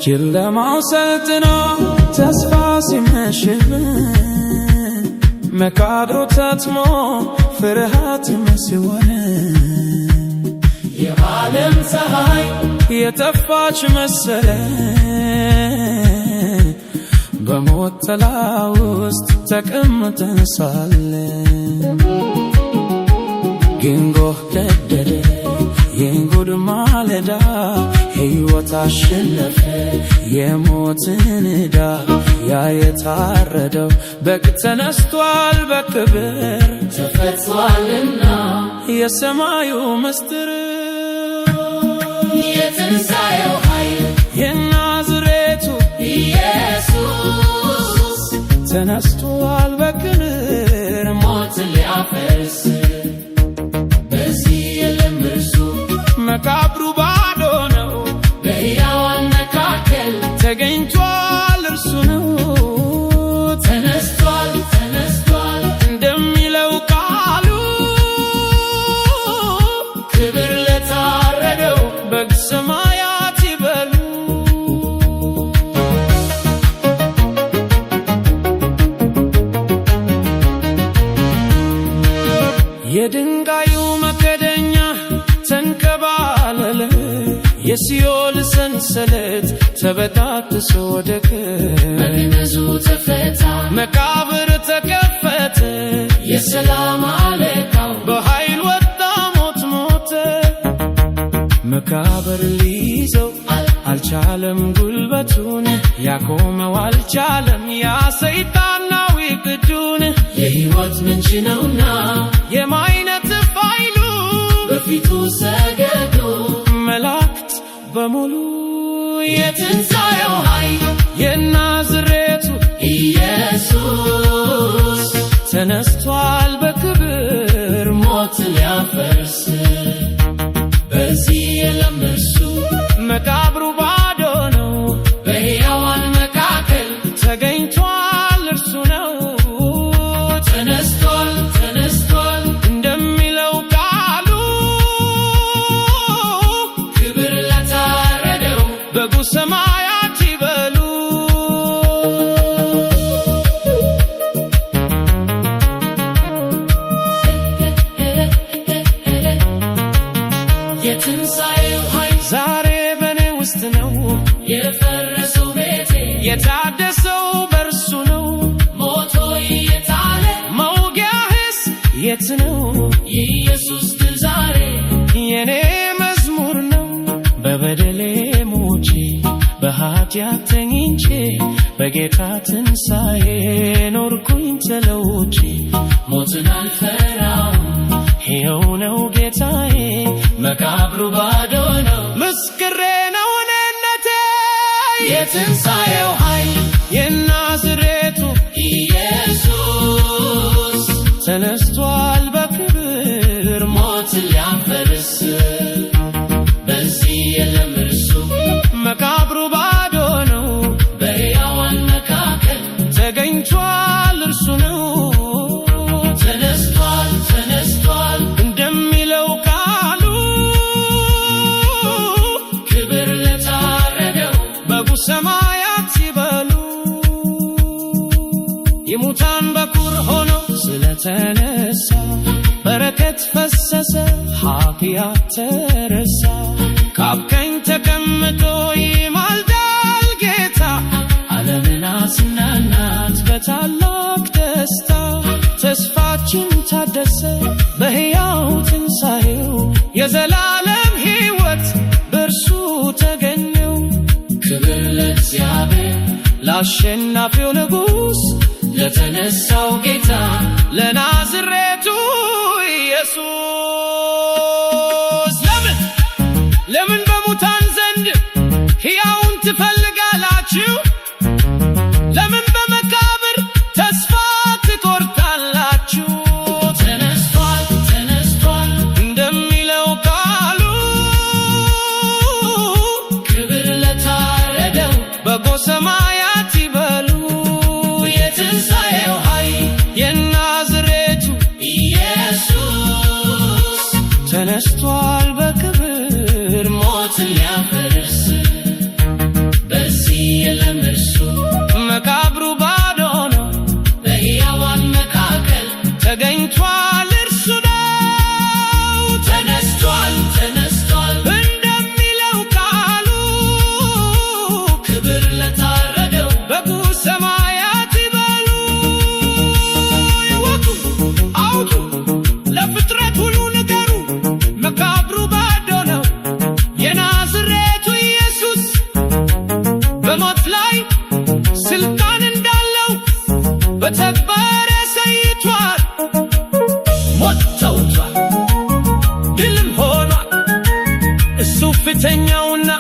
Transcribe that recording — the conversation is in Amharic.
ጨለማው ሰልጥኖ ተስፋ ሲመሽብን መቃብሩ ተትሞ ፍርሃት ሲወረን የዓለም ፀሐይ የጠፋች መሰለን በሞት ጥላ ውስጥ ተቀምጠን ሳለን ግን ጎህ ቀደደ የእንጉድ ማለዳ ሕይወት አሸነፈ የሞትን ዕዳ ያ የታረደው በግ ተነስቷል በክብር ተፈጽሟልና የሰማዩ ምስጢር የትንሣኤው ኃይል የናዝሬቱ ኢየሱስ ተነስቷል በክብር ሞትን ሊያፈርስ በዚህ የለም እርሱ መቃብሩ ባዶ ነው በሕያዋን መካከል ተገኝቷል እርሱ ነው ተነስቷል ተነስቷል እንደሚለው ቃሉ ክብር ለታረደው በግ ሰማያት ይበሉ የድንጋዩ መክደኛ ተንከባለለ የሲኦል ሰንሰለት ተበጣጥሶ ወደቀ መግነዙ ተፈታ መቃብር ተከፈተ የሰላም አለቃው በኃይል ወጣ ሞት ሞተ መቃብር ሊይዘው አልቻለም ጉልበቱን ያቆመው አልቻለም ያ ሰይጣናዊ ቅዱን የሕይወት ምንጭ ነውና የማይነጥፍ ኃይሉ በፊቱ ሰገዱ መላእክት በሙሉ የትንሣኤው ኃይል የናዝሬቱ ኢየሱስ ተነስቷል በክብር ሞት ሊያፈርስ በዚህ የለም እርሱ መቃብሩ ባዶ ነው በሕያዋን መካከል ተገኝቷል እርሱ ነው ተነስቷል ተነስቷል እንደሚለው ቃሉ ክብር ለታረደው በጉ ሰማያት ይበሉ የትንሣኤው ኃይል ዛሬ በኔ ውስጥ ነው የፈረሰው ቤቴ የታደሰው በርሱ ነው ሞቶ የታለ መውጊያህስ የት ነው የኢየሱስ ድል ዛሬ የኔ መዝሙር ነው በበደሌ ሞቼ በኃጢአት ተኝቼ በጌታ ትንሣኤ ኖርኩኝ ተለውጬ ሞትን አልፈራም ሕያው ነው ጌታዬ መቃብሩ ባዶ ነው ምስክሬ ነው እኔነቴ የትንሣኤው ኃይል የናዝሬቱ ኢየሱስ ተነስቷል በክብር ሞትን ሊያፈርስ በዚህ የለም እርሱ መቃብሩ ባዶ ነው በሕያዋን መካከል ተገኝቷል እርሱ ነው ተነስቷል ተነስቷል እንደሚለው ቃሉ ክብር ለታረደው በጉ ሰማያት ይበሉ የሙታን በኩር ሆኖ ስለተነሳ በረከት ፈሰሰ ኃጢአት ተረሳ ከአብ ቀኝ ተቀምጦ ይማልዳል ጌታ ዓለምን አጽናናት በታላቅ ደስታ ተስፋችን ታደሰ በሕያው ትንሣኤው የዘላለም ሕይወት በእርሱ ተገኘው ክብር ለእግዚአብሔር ለአሸናፊው ንጉሥ ለተነሳው ጌታ ለናዝሬቱ ኢየሱስ። ለምን በሙታን ዘንድ ሕያውን ትፈልጋላችሁ? ለምን በመቃብር ተስፋ ትቆርጣላችሁ? ተነስቷል ተነስቷል እንደሚለው ቃሉ ክብር ለታረደው በጎ ሰማያት ይበሉ። የትንሣኤው ኃይል የናዝሬቱ ኢየሱስ ተነስቷል በክብር ሞትን ሊያፈርስ። በዚህ የለም እርሱ መቃብሩ ባዶ ነው፣ በሕያዋን መካከል ተገኝቷል እርሱ ነው። ተነስቷል ተነስቷል እንደሚለው ቃሉ ክብር ለታረደው በጉ ሰማያት ይበሉ። ይወጡ አውጡ ለፍጥረት ሁሉ ንገሩ፣ መቃብሩ ባዶ ነው የናዝሬቱ ኢየሱስ በሞት ላይ ስልጣን እንዳለው በተግባር አሳይቷል። ሞት ተውቷል፣ ድልም ሆኗል። እሱ ፊተኛውና